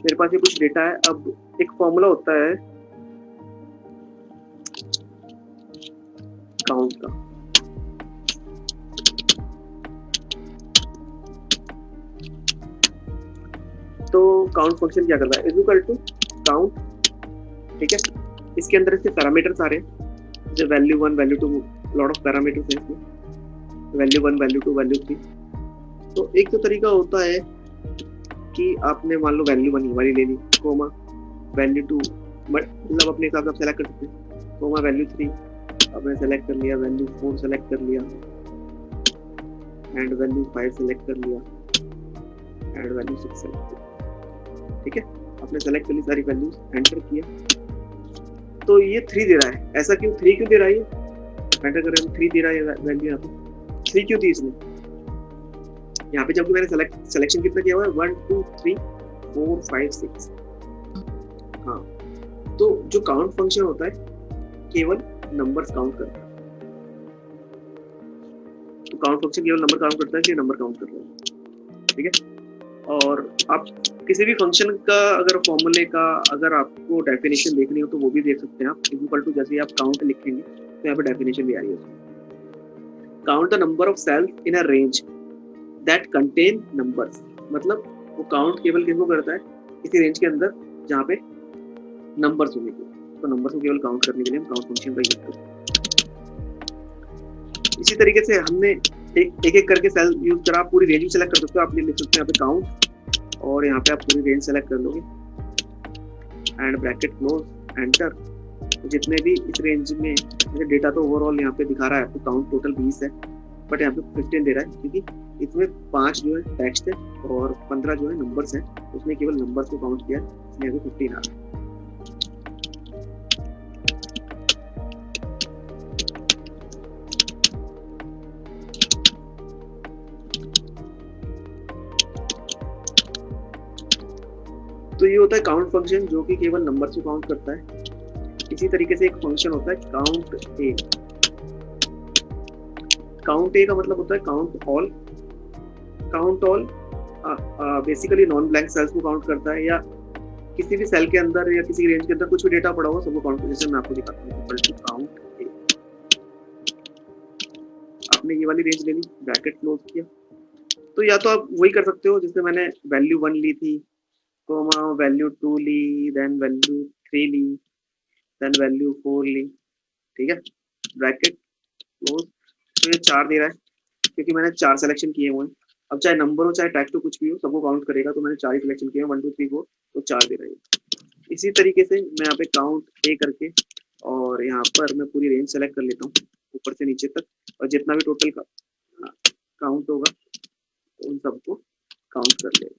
मेरे पास ये कुछ डेटा है। अब एक फॉर्मूला होता है काउंट का। तो काउंट फंक्शन क्या करता है, इज इक्वल टू काउंट, ठीक है। इसके अंदर इसके पैरामीटर्स आ रहे हैं, जो value 1 value 2, lot of parameters हैं इसमें, वैल्यू 1 वैल्यू 2 वैल्यू 3। तो एक तो तरीका होता है कि आपने मान लो वैल्यू 1 वाली ले ली, कोमा वैल्यू 2, मतलब अपने हिसाब से सेलेक्ट कर सकते हैं, कोमा वैल्यू 3 आपने सेलेक्ट कर लिया, वैल्यू 4 सेलेक्ट कर लिया, एंड वैल्यू 5 सेलेक्ट कर लिया, एंड वैल्यू 6 सेलेक्ट कर लिया, ठीक है। आपने सेलेक्ट कर ली सारी वैल्यूज, एंटर किया, तो ये 3 दे रहा है। ऐसा क्यों 3 क्यों दे रहा है, ये एंटर करें 3 दे रहा है वैल्यू, यहाँ पे 3 क्यों दी इसने यहाँ पे, जबकि मैंने सिलेक्शन कितना किया हुआ है 1 2 3 4 5 6। हाँ, तो जो काउंट फंक्शन होता है केवल नंबर्स काउंट करता है। तो काउंट फंक्शन केवल नंबर काउंट करता है, कि नंबर काउंट कर रहा है, ठीक है। और आप किसी भी फंक्शन का अगर फॉर्मूले का अगर आपको डेफिनेशन देखनी हो तो वो भी देख सकते हैं आप, इक्वल टू जैसे आप काउंट लिखेंगे तो यहाँ पे डेफिनेशन भी आ रही है उसमें। Count the number of cells in a range that contain numbers, मतलब वो काउंट केवल किसको करता है, किसी रेंज के अंदर जहाँ पे नंबर्स होंगे, तो नंबर्स को केवल काउंट करने के लिए हम काउंट फंक्शन का यूज करते हैं। इसी तरीके से हमने एक एक करके सेल यूज करा, आप पूरी रेंज सेलेक्ट कर सकते हो, आप लिख सकते हैं यहाँ पे काउंट, और यहाँ पे आप पूरी रेंज सेलेक्ट कर लोगे, एंड ब्रैकेट क्लोज, एंटर। जितने भी इस रेंज में डेटा तो ओवरऑल यहाँ पे दिखा रहा है, तो काउंट टोटल 20 है, बट यहाँ पे 15 दे रहा है क्योंकि इसमें 5 जो है टेक्स्ट है और 15 जो है नंबर्स है, उसने केवल नंबर्स को काउंट किया, इसलिए यहाँ पे 15 आ रहा है। तो ये होता है काउंट फंक्शन, जो कि केवल नंबर्स को काउंट करता है। इसी तरीके से एक फंक्शन होता है काउंट ए। काउंट ए का मतलब होता है count all. Count all basically non blank cells को काउंट करता है, या किसी भी सेल के अंदर या किसी रेंज के अंदर कुछ भी डेटा पड़ा होगा सबको काउंट, जैसे मैं आपको दिखाता हूँ, इक्वल टू काउंट ए। आपने ये वाली रेंज ले ली, ब्रैकेट क्लोज किया, तो या तो आप वही कर सकते हो जैसे मैंने वैल्यू 1 ली थी, कोमा वैल्यू 2 ली, देन वैल्यू 3 ली, देन वैल्यू 4 ली, ठीक है, ब्रैकेट क्लोज। तो ये 4 दे रहा है क्योंकि मैंने 4 सिलेक्शन किए हुए हैं। अब चाहे नंबर हो चाहे टेक्स्ट हो कुछ भी हो, सबको काउंट करेगा, तो मैंने 4 ही सिलेक्शन किए हैं, 1 2 3 4, तो 4 दे रहा है। इसी तरीके से मैं यहाँ पे काउंट ए करके, और यहाँ पर मैं पूरी रेंज सेलेक्ट कर लेता हूँ ऊपर से नीचे तक, और जितना भी टोटल का काउंट होगा उन सबको काउंट कर लेगा।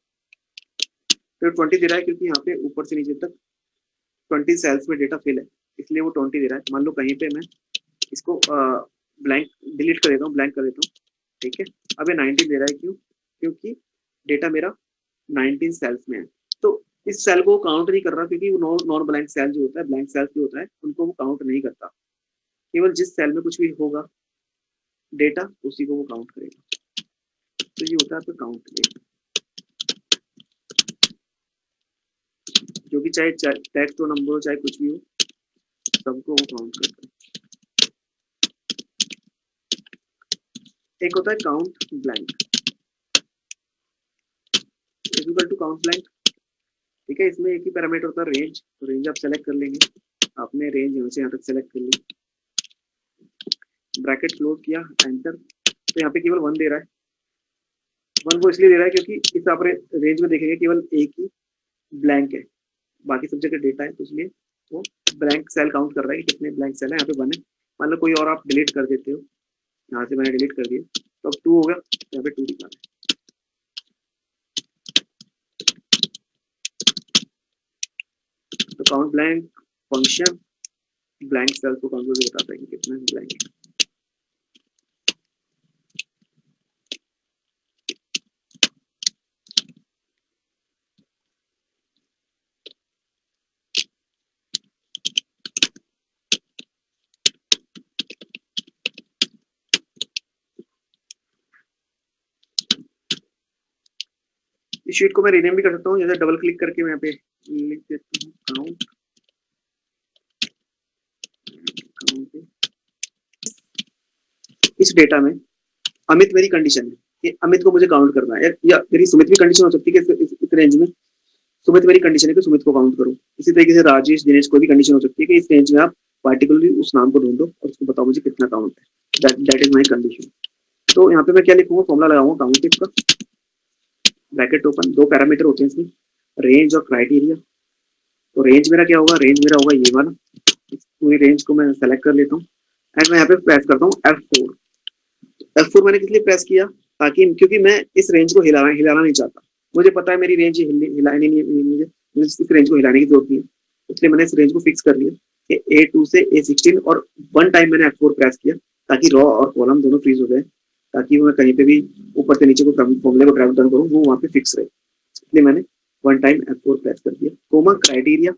तो 20 दे रहा है क्योंकि यहाँ पे ऊपर से नीचे तक 20 सेल्स में डेटा फिल है, इसलिए वो 20 दे रहा है। मान लो कहीं पे मैं इसको ब्लैंक डिलीट कर देता हूँ, ब्लैंक कर देता हूँ, ठीक है। अब ये 19 दे रहा है, क्यों, क्योंकि डेटा मेरा 19 सेल्स में है। तो इस सेल को काउंट नहीं कर रहा, क्योंकि वो नॉन ब्लैंक सेल जो होता है, ब्लैंक सेल जो होता है उनको वो काउंट नहीं करता, केवल जिस सेल में कुछ भी होगा डेटा उसी को वो काउंट करेगा। तो ये होता है आपका काउंट डेटा, जो कि चाहे टेक्स्ट हो, नंबर हो, चाहे कुछ भी हो, सबको वो काउंट करता है। एक होता है count blank, equal to count blank, ठीक है। इसमें एक ही पैरामीटर होता है रेंज, तो रेंज आप सेलेक्ट कर लेंगे, आपने रेंज यहाँ से यहाँ तक सेलेक्ट कर ली, ब्रैकेट क्लोज किया, एंटर। तो यहाँ पे केवल 1 दे रहा है, 1 वो इसलिए दे रहा है क्योंकि इस आप रेंज में देखेंगे केवल एक ही ब्लैंक है, बाकी सब जगह डेटा है, तो इसलिए वो ब्लैंक सेल काउंट कर रहा है कि कितने ब्लैंक सेल है। यहाँ पे 1 है, मान लो कोई और आप डिलीट कर देते हो, यहाँ से मैंने डिलीट कर दिया, तो अब 2 हो गया, यहाँ पे 2 दिखा रहा है। तो count blank function blank cell को काउंट करके बताता है कि कितना ब्लैंक है। इस शीट को मैं रीनेम भी कर सकता हूँ, जैसे डबल क्लिक करके मैं यहाँ पे लिख देता हूँ काउंट इस डेटा में अमित मेरी कंडीशन है कि अमित को मुझे काउंट करना है, या मेरी सुमित भी कंडीशन हो सकती है कि इस रेंज में सुमित मेरी कंडीशन है कि सुमित को काउंट करो। इसी तरीके से राजेश दिनेश कोई भी कंडीशन हो सकती है कि इस रेंज में आप पार्टिकुलरली उस नाम को ढूंढो और उसको बताओ मुझे कितना काउंट है, दैट इज माई कंडीशन। तो यहाँ पे मैं क्या लिखूंगा, फॉर्मूला लगाऊंगा काउंट का, ब्रैकेट ओपन, दो पैरामीटर होते हैं इसमें, रेंज और क्राइटेरिया। तो रेंज मेरा क्या होगा, रेंज मेरा होगा ये वाला, इस पूरी रेंज को मैं सेलेक्ट कर लेता हूँ एंड मैं यहाँ पे प्रेस करता हूँ F4। F4 मैंने किस लिए प्रेस किया, ताकि क्योंकि मैं इस रेंज को हिलाना नहीं चाहता, मुझे पता है मेरी रेंज हिलानी नहीं है, मुझे इस रेंज को हिलाने की जरूरत नहीं है, इसलिए मैंने इस रेंज को फिक्स कर लिया कि A2 से A16 और वन टाइम मैंने F4 प्रेस किया ताकि रॉ और कॉलम दोनों फ्रीज हो जाए, ताकि मैं कहीं पे भी ऊपर से नीचे को फॉर्मूले को ड्राइव डाउन करूँ वो वहाँ पे फिक्स रहे, इसलिए मैंने वन टाइम F4 प्रेस कर दिया। कोमा क्राइटेरिया,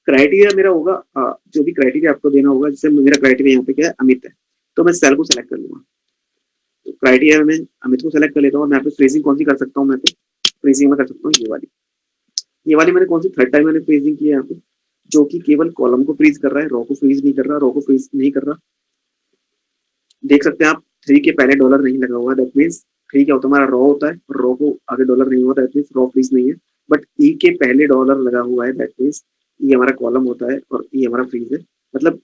क्राइटेरिया मेरा होगा जो भी क्राइटेरिया आपको देना होगा, जैसे मेरा क्राइटेरिया यहाँ पे क्या है, अमित है, तो मैं सेल को सेलेक्ट कर लूंगा, तो क्राइटेरिया में अमित को सेलेक्ट कर लेता हूँ। मैं यहाँ पे फ्रीजिंग कौन सी कर सकता हूँ, मैं पे फ्रीजिंग में कर सकता हूँ ये वाली मैंने कौन सी थर्ड टाइम मैंने फ्रीजिंग की है यहाँ पे, जो कि केवल कॉलम को फ्रीज कर रहा है, रॉ को फ्रीज नहीं कर रहा, रॉ को फ्रीज नहीं कर रहा। देख सकते हैं आप 3 के पहले डॉलर नहीं लगा हुआ, दैट मीन्स 3 क्या होता है, हमारा रॉ होता है, रॉ को आगे डॉलर नहीं होता, दैट मीन्स रॉ फ्रीज नहीं है, बट ई के पहले डॉलर लगा हुआ है, दैट मीन्स ई हमारा कॉलम होता है और ई हमारा फ्रीज है। मतलब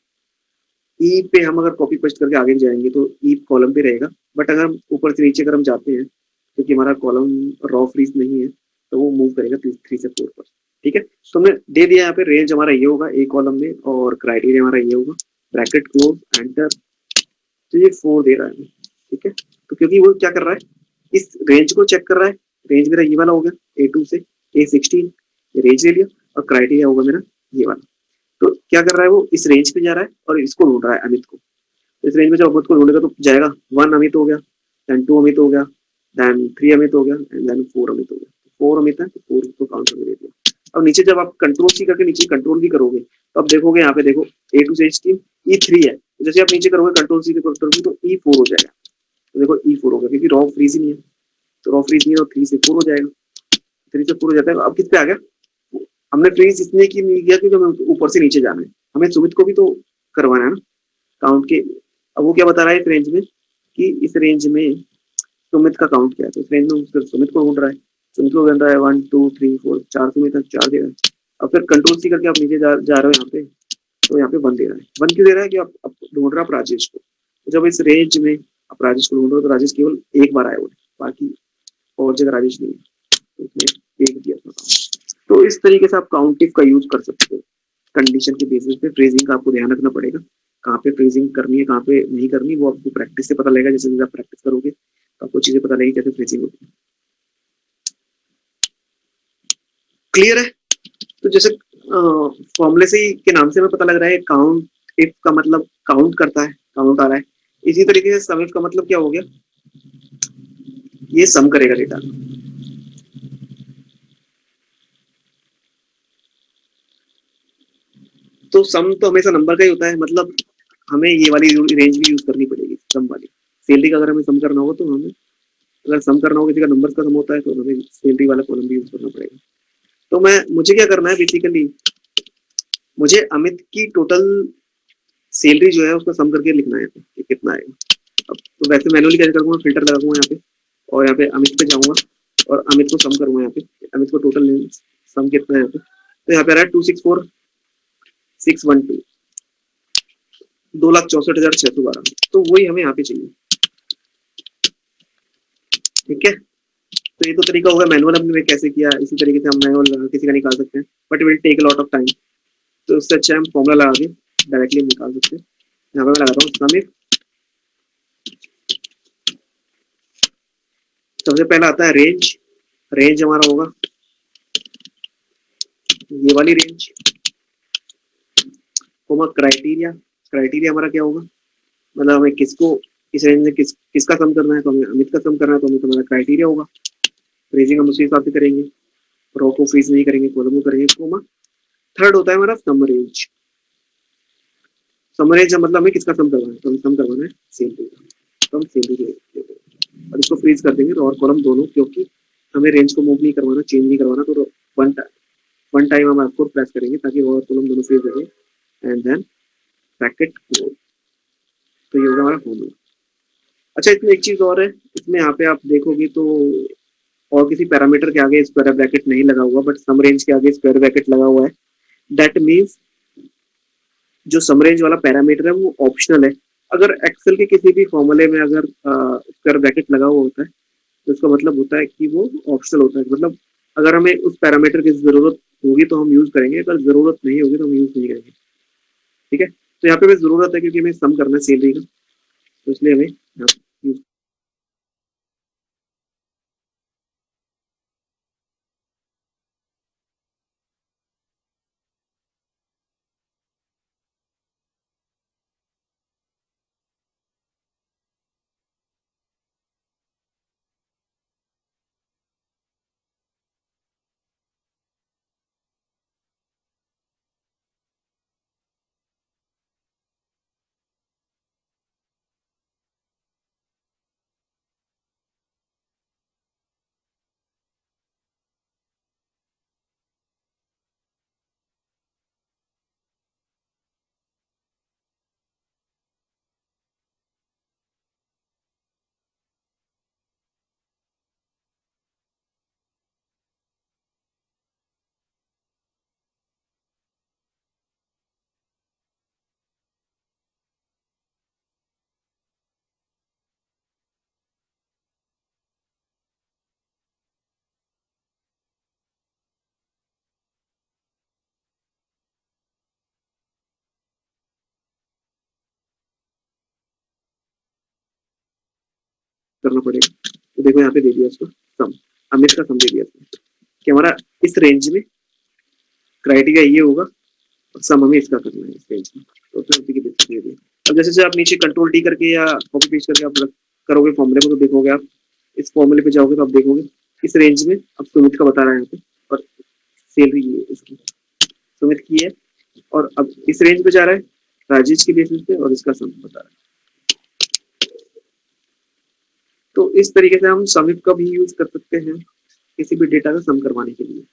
ई पे हम अगर कॉपी पेस्ट करके आगे जाएंगे तो ई कॉलम पे रहेगा, बट अगर हम ऊपर से नीचे अगर हम जाते हैं क्योंकि हमारा कॉलम रॉ फ्रीज नहीं है तो वो मूव करेगा 3 से 4 पर। ठीक है, तो हमने दे दिया यहाँ पे रेंज हमारा ये होगा ए कॉलम में और क्राइटेरिया हमारा ये होगा, ब्रैकेट क्लोज एंटर, तो ये 4 दे रहा है। ठीक है, तो क्योंकि वो क्या कर रहा है, इस रेंज को चेक कर रहा है, रेंज मेरा ये वाला हो गया A2 से A16, ये रेंज ले लिया और क्राइटेरिया होगा मेरा ये वाला। तो क्या कर रहा है, वो इस रेंज पे जा रहा है और इसको ढूंढ रहा है अमित को, तो इस रेंज में जब अमित को ढूंढेगा तो जाएगा 1 अमित हो गया, देन 2 अमित हो गया, देन 3 अमित हो गया एंड देन 4 अमित हो गया। 4 अमित है तो 4 को काउंट करके दे दिया। अब नीचे जब आप कंट्रोल सी करके नीचे कंट्रोल भी करोगे तो आप देखोगे यहाँ पे देखो A2 से A16 E3 है, तो जैसे आप नीचे करोगे कंट्रोल सी कंट्रोल भी तो E4 हो जाएगा, तो देखो E4 हो गया क्योंकि रॉ फ्रीज ही नहीं है, तो रॉ फ्रीज नहीं है तो 3 से 4 हो जाएगा, 3 से 4 हो जाता है। अब किस पे आ गया, हमने फ्रीज इसलिए की नहीं किया क्योंकि हमें ऊपर से नीचे जाना है, हमें सुमित को भी तो करवाना है ना काउंट के। अब वो क्या बता रहा है इस रेंज में कि इस रेंज में सुमित का काउंट क्या है, तो इस रेंज में सुमित को ढूंढ रहा है, सुमित को ढूंढ रहा है 1 2 3 4 4 सुमित है, 4 दे रहा है। अब फिर कंट्रोल सी करके आप नीचे जा रहे हो यहाँ पे, तो यहाँ पे 1 दे रहा है। 1 क्यों दे रहा है कि आप ढूंढ रहा आप राजेश को, तो जब इस रेंज में आप राजेश को ढूंढ रहे हो तो राजेश केवल एक बार आया हुआ है, बाकी और जगह राजेश नहीं है, तो इसमें एक दिया था। तो इस तरीके से आप काउंटिव का यूज कर सकते हो, कंडीशन के बेसिस पे फ्रेजिंग का आपको ध्यान रखना पड़ेगा, कहाँ पे फ्रेजिंग करनी है कहाँ पे नहीं करनी, वो आपको प्रैक्टिस से पता लगेगा, जैसे जैसे आप प्रैक्टिस करोगे तो आपको चीजें पता लगेगी कैसे फ्रेजिंग होती है। क्लियर है, तो जैसे फॉर्मूले से ही के नाम से हमें पता लग रहा है काउंट इफ का मतलब काउंट करता है, काउंट आ रहा है। इसी तरीके से सम इफ का मतलब क्या हो गया, ये सम करेगा डेटा, तो सम तो हमेशा नंबर का ही होता है, मतलब हमें ये वाली रेंज भी यूज करनी पड़ेगी सम वाली। सैलरी का अगर हमें सम करना होगा तो हमें, अगर सम करना होगा किसी का नंबर का सम होता है तो हमें सैलरी वाला कॉलम भी यूज करना पड़ेगा। तो मुझे क्या करना है बेसिकली, मुझे अमित की टोटल सैलरी जो है उसका सम करके लिखना है कि कितना आएगा। अब तो वैसे मैनुअली कैसे करूंगा, फिल्टर लगाऊंगा यहाँ पे और यहाँ पे अमित पे जाऊंगा और अमित को सम करूंगा, यहाँ पे अमित को टोटल सम कितना है यहाँ पे, तो यहाँ पे आ रहा है 264,612, 2,64,612, तो वही हमें यहाँ पे चाहिए। ठीक है, तो ये तो तरीका होगा मैनुअल हमने कैसे किया, इसी तरीके से हम मैनुअल किसी का निकाल सकते हैं, but will take a lot of time, तो उससे अच्छा हम फॉर्मूला लगा के डायरेक्टली निकाल सकते हैं। यहाँ पे मैं लगाता हूँ सम इफ, सबसे पहला आता है रेंज, रेंज हमारा होगा ये वाली रेंज, कोमा क्राइटेरिया, क्राइटेरिया हमारा क्या होगा, मतलब हमें किसको इस रेंज में किसका सम करना है, तो हमें अमित का सम करना है, तो हमें हमारा क्राइटेरिया होगा, फ्रीजिंग हम उसी हिसाब से करेंगे, रो को फ्रीज नहीं करेंगे, कॉलम को करेंगे, कोमा। थर्ड होता है हमारा सम रेंज, सम रेंज मतलब हमें किसका सम करवाना है, तो हम सम करवाना है सैलरी का, तो हम सैलरी और इसको फ्रीज कर देंगे रो और कॉलम दोनों, क्योंकि हमें रेंज को मूव नहीं करवाना, चेंज नहीं करवाना, तो वन टाइम हम आपको प्रेस करेंगे ताकि ओवर कॉलम दोनों फेज लगे एंड देन ब्रैकेट क्लोज। तो ये होगा हमारा फॉर्मूला। अच्छा, इसमें एक चीज और है, इसमें यहाँ पे आप देखोगे तो और किसी पैरामीटर के आगे स्क्वायर ब्रैकेट नहीं लगा हुआ, बट सम रेंज के आगे स्क्वायर ब्रैकेट लगा हुआ है। दैट मीन्स जो सम रेंज वाला पैरामीटर है वो ऑप्शनल है। अगर एक्सेल के किसी भी फॉर्मूले में अगर स्क्वायर ब्रैकेट लगा हुआ होता है तो इसका मतलब होता है कि वो ऑप्शनल होता है। मतलब अगर हमें उस पैरामीटर की जरूरत होगी तो हम यूज करेंगे, अगर जरूरत नहीं होगी तो हम यूज नहीं करेंगे। ठीक है, तो यहाँ पे हमें जरूरत है क्योंकि हमें सम करना है सैलरी का, तो इसलिए हमें यहाँ यूज करना पड़ेगा। तो देखो यहाँ पे दे दिया उसको सम, हमें इसका सम दे दिया कि हमारा इस रेंज में क्राइटेरिया ये होगा और सम हमें इसका करना है इस रेंज में। तो फिर उसी की बेसिस पे दिया। अब जैसे आप नीचे कंट्रोल टी करके या कॉपी पेस्ट करके आप करोगे फॉर्मूले को, तो देखोगे आप इस फॉर्मूले पे जाओगे तो आप देखोगे इस रेंज में अब सुमित का बता रहा है यहाँ पे, और सैलरी ये है इसकी, सुमित की है, और अब इस रेंज पे जा रहा है राजेश की बेसिस पे, और इसका सम बता रहा है। तो इस तरीके से हम समिट का भी यूज कर सकते हैं किसी भी डेटा का सम करवाने के लिए।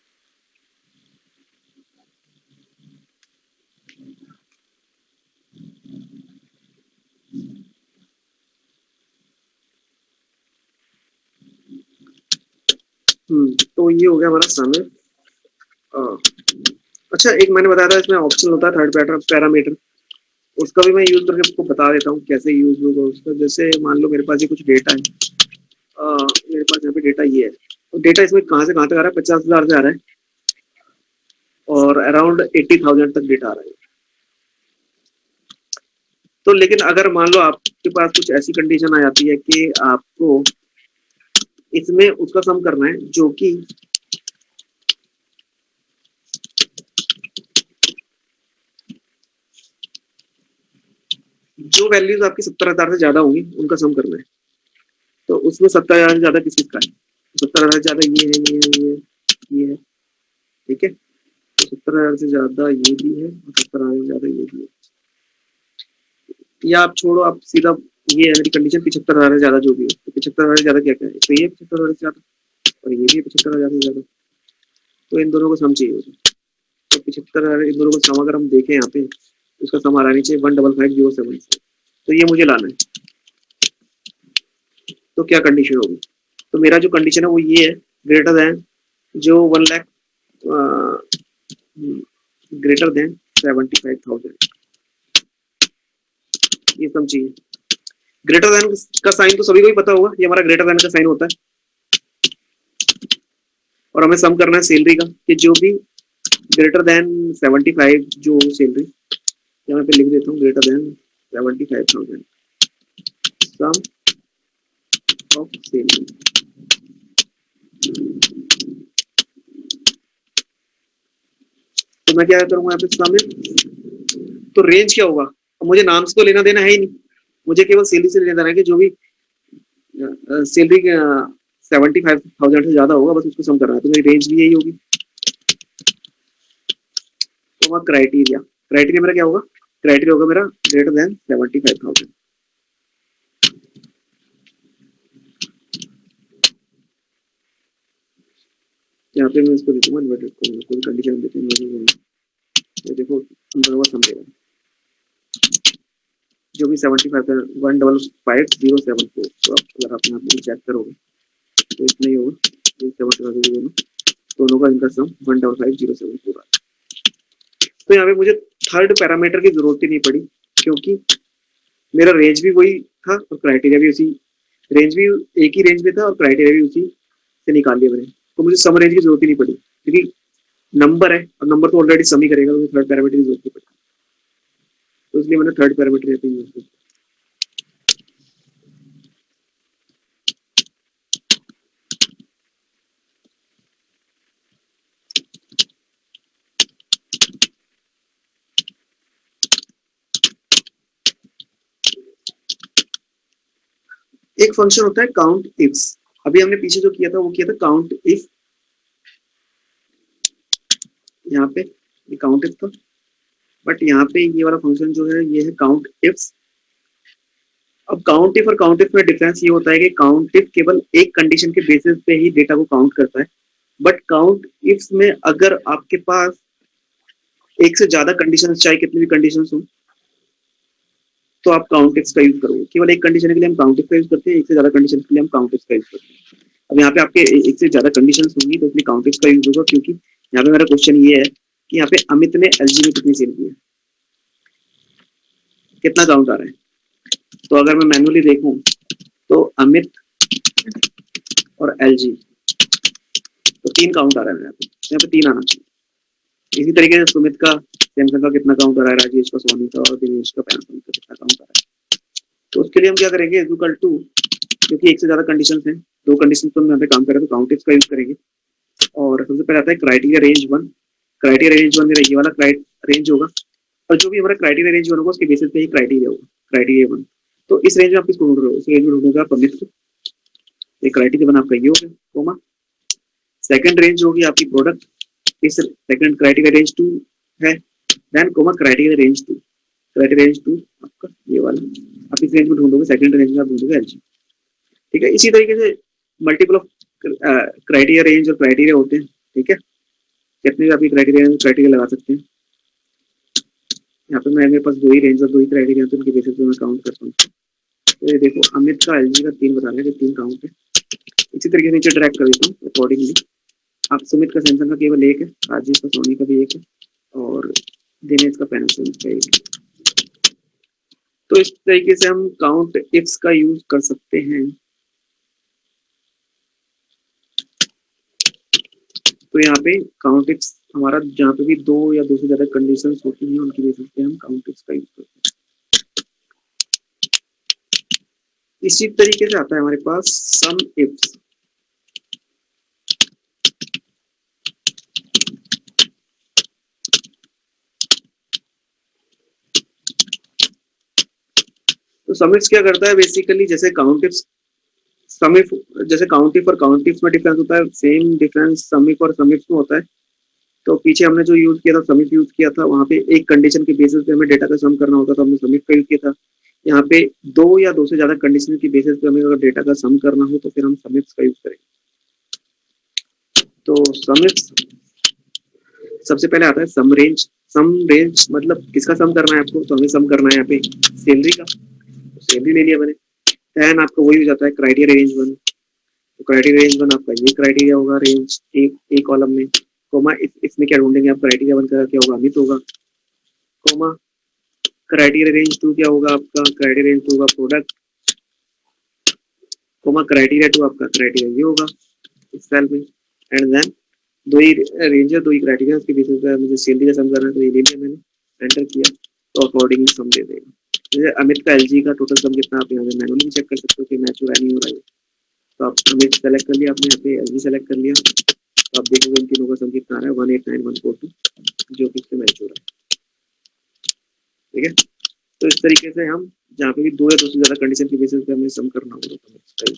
तो ये हो गया हमारा समिट। अच्छा, एक मैंने बताया था इसमें ऑप्शन होता है थर्ड पैरामीटर, उसका भी मैं यूज करके आपको बता देता हूँ कैसे यूज होगा उसका। जैसे मान लो मेरे पास ये कुछ डेटा है, मेरे पास यहाँ पे डेटा ये है, तो डेटा इसमें कहाँ से कहाँ तक आ रहा है, 50,000 से आ रहा है और अराउंड 80,000 तक डेटा आ रहा है। तो लेकिन अगर मान लो आपके पास कुछ ऐसी कंडीशन आ जाती है कि आपको इसमें उसका सम करना है जो कि जो वैल्यूज आपकी 70,000 से ज्यादा होंगी उनका सम करना है। तो उसमें 70,000 से ज्यादा किस किस का है, 70,000 से ज्यादा ये है, ये है। ठीक है, तो 70,000 से ज्यादा ये भी है और 70,000 से ज्यादा ये भी है। या आप छोड़ो, आप सीधा ये है मेरी कंडीशन 75,000 से ज्यादा जो भी है, तो 75,000 से ज्यादा क्या क्या है, तो ये 75,000 से ज्यादा और ये भी 75,000 से ज्यादा, तो इन दोनों को सम चाहिए होता। तो 75,000 इन दोनों को सम अगर हम देखें यहाँ पे, उसका सम आ रहा नीचे 155,007। तो ये मुझे लाना है, तो क्या कंडीशन होगी, तो मेरा जो कंडीशन है वो ये है, ग्रेटर देन जो 1 लाख, ग्रेटर देन 75,000, ये सम चाहिए। ग्रेटर देन का साइन तो सभी को ही पता होगा, ये हमारा ग्रेटर देन का साइन होता है, और हमें सम करना है सैलरी का कि जो भी ग्रेटर देन 75 जो सैलरी, यहाँ पे लिख देता हूँ greater than 75,000 sum of salary. तो मैं क्या करूंगा यहाँ पे सम में, तो रेंज क्या होगा, मुझे नाम से तो लेना देना है ही नहीं, मुझे केवल सैलरी से लेना देना है कि जो भी सैलरी 75,000 से ज्यादा होगा बस उसको सम करना है, तो मेरी रेंज भी यही होगी। तो क्राइटेरिया, क्राइटेरिया मेरा क्या होगा, क्राइटेरिया होगा मेरा ग्रेटर देन 75,000। यहाँ पे मैं इसको देता हूँ इन्वर्टेड कॉमा, कोई कंडीशन देते हैं, ये देखो बराबर सम देगा जो भी 75 का 155,074। तो अगर आप यहाँ पे चेक करोगे तो इतना ही होगा, 75 दोनों का इनका सम 155,074 आ। तो यहाँ पे मुझे थर्ड पैरामीटर की जरूरत ही नहीं पड़ी, क्योंकि मेरा रेंज भी वही था और क्राइटेरिया भी उसी, रेंज भी एक ही रेंज में था और क्राइटेरिया भी उसी से निकाल लिया मैंने। तो मुझे सम रेंज की जरूरत ही नहीं पड़ी, क्योंकि नंबर है और नंबर तो ऑलरेडी सम ही करेगा, तो थर्ड पैरामीटर की जरूरत नहीं पड़ी। तो इसलिए मैंने थर्ड पैरामीटर यहाँ पे यूज किया। एक फंक्शन होता है काउंट इफ्स। अभी हमने पीछे जो किया था वो किया था काउंट इफ, यहाँ पे काउंट इफ था, बट यहाँ पे ये वाला फंक्शन जो है ये है काउंट इफ्स। अब काउंट इफ और काउंट इफ में डिफरेंस ये होता है कि काउंट इफ केवल एक कंडीशन के बेसिस पे ही डेटा को काउंट करता है, बट काउंट इफ्स में अगर आपके पास एक से ज्यादा कंडीशन, चाहे कितनी भी कंडीशन हो, तो आप काउंट इफ्स का यूज करोगे। केवल एक कंडीशन के लिए हम काउंट इफ का यूज करते हैं, एक से ज्यादा कंडीशन के लिए हम काउंट इफ्स का यूज करते हैं। अब यहाँ पे आपके एक से ज्यादा कंडीशन होंगी तो इसलिए काउंट इफ्स का यूज होगा, क्योंकि यहाँ पे मेरा क्वेश्चन ये है कि यहाँ पे अमित ने एलजी में कितनी सेल की है, कितना काउंट आ रहा है। तो अगर मैं मैनुअली देखूं तो अमित और एलजी तो 3 काउंट आ रहा है, यहाँ पे 3 आना चाहिए। इसी तरीके से सुमित का सैमसंग का कितना काउंट आ रहा है, राजेश का सोनी का और दिनेश का पैनासोनिक का कितना काउंट आ रहा है। तो उसके लिए हम क्या करेंगे, इक्वल टू, क्योंकि एक से ज्यादा कंडीशंस हैं, 2 कंडीशन तो हम यहाँ पे काम करें तो काउंट इफ का यूज करेंगे। और सबसे पहले आता है क्राइटेरिया रेंज 1। क्राइटेरिया रेंज 1 मेरा ये वाला रेंज होगा, और जो भी हमारा क्राइटेरिया रेंज 1 होगा उसके बेसिस पे ही क्राइटेरिया होगा, क्राइटेरिया 1। तो इस रेंज में आप किसको ढूंढ रहे हो, इस रेंज में ढूंढोगे आप अमित को, ये क्राइटेरिया 1 आपका ये होगा, कोमा। सेकंड रेंज होगी आपकी प्रोडक्ट, इस सेकंड क्राइटेरिया रेंज 2 है, then comma criteria range 2, criteria range 2 आपका ये वाला, आप इस रेंज में ढूंढोगे, सेकंड रेंज में आप ढूंढोगे एलजी। ठीक है, इसी तरीके से मल्टीपल ऑफ क्राइटेरिया रेंज और क्राइटेरिया होते हैं। ठीक है, कितने भी आप क्राइटेरिया लगा सकते हैं। यहाँ पे मेरे पास 2 ही रेंज और 2 ही क्राइटेरिया, तो उनके बेसिस पे मैं काउंट करता हूँ। तो ये देखो अमित का एलजी का 3 बता रहा है कि 3 काउंट है। इसी तरीके से नीचे ड्रैग कर देता हूँ अकॉर्डिंगली। आप सुमित का सैमसंग का केवल 1 है, राजेश का सोनी का भी 1 है, और दिनेश का पैनासोनिक का 1 है। तो इस तरीके से हम काउंट इफ्स का यूज कर सकते हैं। तो यहाँ पे काउंट इफ्स हमारा जहाँ पे भी 2 या 2 से ज्यादा कंडीशंस होती हैं उनकी बेसिस पे हम काउंट इफ्स का यूज करते हैं। इसी तरीके से आता है हमारे पास सम इफ्स। तो सम इफ्स क्या करता है बेसिकली, जैसे काउंट इफ्स सम इफ, जैसे काउंट इफ और काउंट इफ्स में डिफरेंस होता है, सेम डिफरेंस सम इफ और सम इफ्स में होता है। तो पीछे हमने जो यूज किया था सम इफ यूज किया था, वहां पे एक कंडीशन के बेसिस पे हमें डेटा का सम करना होता था, हमने सम इफ का यूज किया था। यहाँ पे 2 या 2 से ज्यादा कंडीशन की बेसिस पे हमें अगर डेटा का सम करना हो तो फिर हम सम इफ्स का यूज करेंगे। तो सम इफ्स सबसे पहले आता है सम रेंज। सम रेंज मतलब किसका सम करना है आपको, तो हमें सम करना है यहाँ पे सैलरी का, तो सैलरी ले लिया मैंने। देन आपको वही हो जाता है क्राइटेरिया रेंज 1। तो क्राइटेरिया रेंज 1 आपका ये क्राइटेरिया होगा रेंज एक कॉलम में, कोमा इसमें क्या ढूंढेंगे आप, क्राइटेरिया 1 का क्या होगा, अमित होगा, कोमा क्राइटेरिया रेंज 2 क्या होगा आपका, क्राइटेरिया रेंज 2 होगा प्रोडक्ट, कोमा क्राइटेरिया 2 आपका क्राइटेरिया ये होगा इस सेल में। एंड देन 2 ही रेंज है, 2 ही क्राइटेरिया, उसके बेसिस पे मुझे सैलरी का सम करना है, तो ये ले लिया मैंने, एंटर किया, तो अकॉर्डिंगली सम दे देगा। जैसे अमित का एलजी का टोटल सम कितना, आप यहाँ पे मैनुअली भी चेक कर सकते हो कि मैच हो रहा है नहीं हो रहा है। तो आप अमित सेलेक्ट कर लिया आपने, यहाँ पे एलजी सेलेक्ट कर लिया, तो आप देखोगे इन तीनों का सम कितना आ रहा है, 189,142, जो कि इससे मैच हो रहा है। ठीक है, तो इस तरीके से हम जहाँ पे भी 2 या 2 से ज्यादा कंडीशन की बेसिस पे हमें सम करना होगा तो